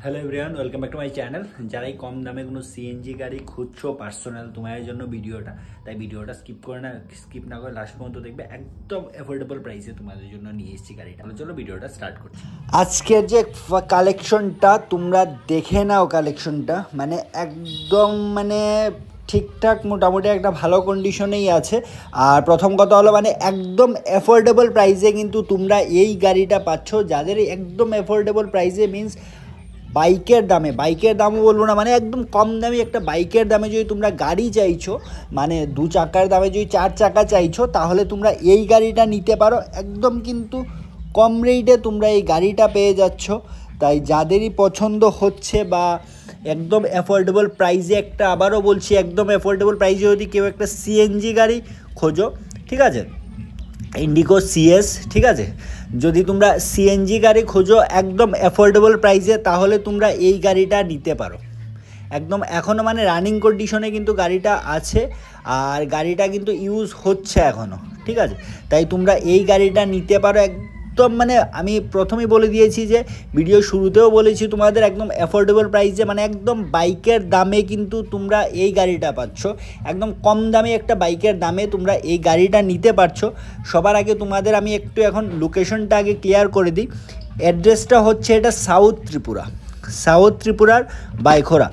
Hello everyone, welcome back to my channel. যারাই কম দামে কোনো সিএনজি গাড়ি খুঁজছো পার্সোনাল, তোমাদের জন্য ভিডিওটা, তাই ভিডিওটা স্কিপ না করে লাস্ট পর্যন্ত দেখবে। একদম অ্যাফোর্ডেবল প্রাইসে তোমাদের জন্য নিয়ে এসেছি গাড়িটা। চলো ভিডিওটা স্টার্ট করছি। আজকের যে কালেকশনটা তোমরা দেখে নাও, কালেকশনটা মানে একদম ঠিকঠাক মোটামুটি একটা ভালো কন্ডিশনেই আছে। আর প্রথম কথা হলো একদম অ্যাফোর্ডেবল প্রাইসে কিন্তু তোমরা এই গাড়িটা পাচ্ছ। যাদের একদম অ্যাফোর্ডেবল প্রাইসে মিন্স বাইকের দামও বলবো না, একদম কম দামি একটা বাইকের দামে যদি তোমরা গাড়ি চাইছো, 2 চাকার দামে যদি 4 চাকা চাইছো, তাহলে তোমরা এই গাড়িটা নিতে পারো। একদম কিন্তু কম রেটে তোমরা এই গাড়িটা পেয়ে যাচ্ছ। তাই যাদেরই পছন্দ হচ্ছে বা একদম অ্যাফোর্ডেবল প্রাইসে একটা, আবারও বলছি, একদম অ্যাফোর্ডেবল প্রাইসে যদি কেউ একটা সিএনজি গাড়ি খোঁজো, ঠিক আছে, ইন্ডিগো সিএস, ঠিক আছে, যদি তোমরা সিএনজি গাড়ি খোঁজো একদম অ্যাফোর্ডেবল প্রাইসে, তাহলে তোমরা এই গাড়িটা নিতে পারো। একদম এখনও রানিং কন্ডিশনে কিন্তু গাড়িটা আছে, আর গাড়িটা কিন্তু ইউজ হচ্ছে এখনও, ঠিক আছে। তাই তোমরা এই গাড়িটা নিতে পারো একদম। আমি প্রথমেই বলে দিয়েছি যে ভিডিও শুরুতেও বলেছি তোমাদের, একদম অ্যাফোর্ডেবল প্রাইসে, একদম বাইকের দামে কিন্তু তোমরা এই গাড়িটা পাচ্ছ। একদম কম দামে একটা বাইকের দামে তোমরা এই গাড়িটা নিতে পারছো। সবার আগে তোমাদের আমি একটু এখন লোকেশনটা আগে ক্লিয়ার করে দিই। অ্যাড্রেসটা হচ্ছে এটা সাউথ ত্রিপুরার বাইখোরা,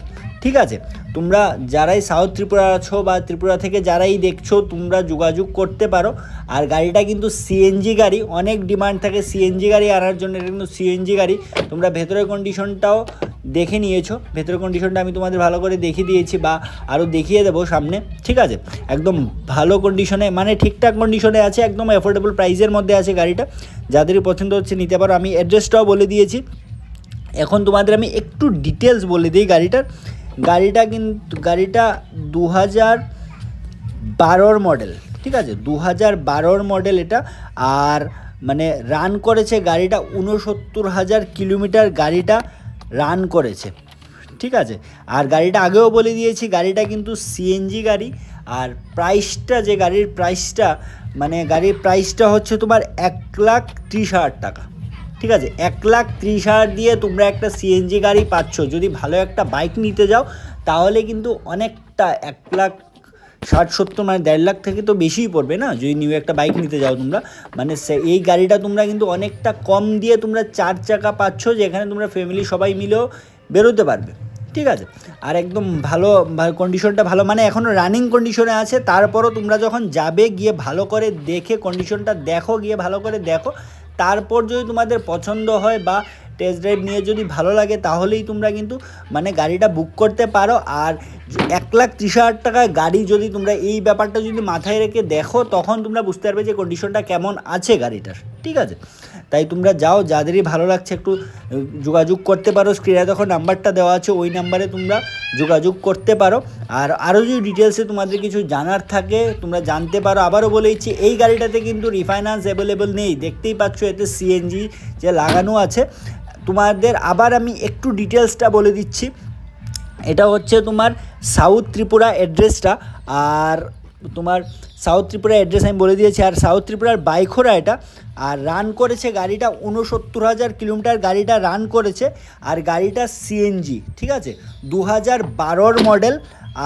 ঠিক আছে। তোমরা যারাই সাউথ ত্রিপুরা আছো বা ত্রিপুরা থেকে যারাই দেখছো, তোমরা যোগাযোগ করতে পারো। আর গাড়িটা কিন্তু সিএনজি গাড়ি, অনেক ডিমান্ড থাকে সিএনজি গাড়ি আনার জন্য। এটা কিন্তু সিএনজি গাড়ি। তোমরা ভেতরের কন্ডিশনটাও দেখে নিয়েছো, ভেতরের কন্ডিশনটা আমি তোমাদের ভালো করে দেখিয়ে দিয়েছি বা আরও দেখিয়ে দেবো সামনে, ঠিক আছে। একদম ভালো কন্ডিশনে, ঠিকঠাক কন্ডিশনে আছে, একদম অ্যাফোর্ডেবল প্রাইসের মধ্যে আছে গাড়িটা। যাদেরই পছন্দ হচ্ছে নিতে পারো। আমি অ্যাড্রেসটাও বলে দিয়েছি। এখন তোমাদের আমি একটু ডিটেলস বলে দিই গাড়িটা 2012 মডেল, ঠিক আছে, 2012 মডেল এটা। আর রান করেছে গাড়িটা 69,000 কিলোমিটার গাড়িটা রান করেছে, ঠিক আছে। আর গাড়িটা আগেও বলে দিয়েছি, গাড়িটা কিন্তু সিএনজি গাড়ি। আর প্রাইসটা, যে গাড়ির প্রাইসটা হচ্ছে তোমার 1,30,000 টাকা, ঠিক আছে। 1,30,000 দিয়ে তোমরা একটা সিএনজি গাড়ি পাচ্ছ। যদি ভালো একটা বাইক নিতে যাও, তাহলে কিন্তু অনেকটা 1,60,70, 1.5 লাখ থেকে তো বেশিই পড়বে না, যদি নিউ একটা বাইক নিতে যাও তোমরা। এই গাড়িটা তোমরা কিন্তু অনেকটা কম দিয়ে তোমরা 4 চাকা পাচ্ছ, যেখানে তোমরা ফ্যামিলি সবাই মিলেও বেরোতে পারবে, ঠিক আছে। আর একদম ভালো কন্ডিশনটা ভালো, এখনও রানিং কন্ডিশনে আছে। তারপরও তোমরা যখন যাবে, গিয়ে ভালো করে দেখে কন্ডিশনটা দেখো, গিয়ে ভালো করে দেখো। তারপর যদি তোমাদের পছন্দ হয় বা টেস্ট ড্রাইভ নিয়ে যদি ভালো লাগে, তাহলেই তোমরা কিন্তু গাড়িটা বুক করতে পারো। আর 1,30,000 টাকায় গাড়ি যদি তোমরা এই ব্যাপারটা যদি মাথায় রেখে দেখো, তখন তোমরা বুঝতে পারবে যে কন্ডিশনটা কেমন আছে গাড়িটার, ঠিক আছে। তাই তোমরা যাও, যাদেরই ভালো লাগছে একটু যোগাযোগ করতে পারো। স্ক্রিনে যখন নাম্বারটা দেওয়া আছে, ওই নাম্বারে তোমরা যোগাযোগ করতে পারো। আর আরও যদি ডিটেলসে তোমাদের কিছু জানার থাকে, তোমরা জানতে পারো। আবারও বলেছি, এই গাড়িটাতে কিন্তু রিফাইন্যান্স অ্যাভেলেবেল নেই, দেখতেই পাচ্ছ এতে সিএনজি যে লাগানো আছে। তোমাদের আবার আমি একটু ডিটেলসটা বলে দিচ্ছি। এটা হচ্ছে তোমার সাউথ ত্রিপুরা অ্যাড্রেসটা। আর তোমার সাউথ ত্রিপুরা অ্যাড্রেস আমি বলে দিয়েছি। আর সাউথ ত্রিপুরার বাইখোরা এটা। আর রান করেছে গাড়িটা 69,000 কিলোমিটার গাড়িটা রান করেছে। আর গাড়িটা সিএনজি, ঠিক আছে, 2012 মডেল।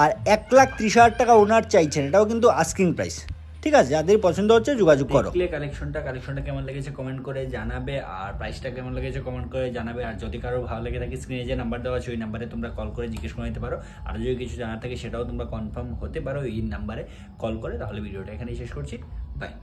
আর 1,30,000 টাকা ওনার চাইছেন, এটাও কিন্তু আস্কিং প্রাইস, ঠিক আছে। যাদের পছন্দ হচ্ছে যোগাযোগ করো। কালেকশনটা কেমন লেগেছে কমেন্ট করে জানাবে, আর প্রাইসটা কেমন লেগেছে কমেন্ট করে জানাবে। আর যদি কারো ভালো লেগে থাকে, স্ক্রিনে যে নাম্বার দেওয়া আছে ওই নাম্বারে তোমরা কল করে জিজ্ঞেস করে নিতে পারো। আর যদি কিছু জানার থাকে সেটাও তোমরা কনফার্ম হতে পারো এই নাম্বারে কল করে। তাহলে ভিডিওটা এখানেই শেষ করছি, বাই।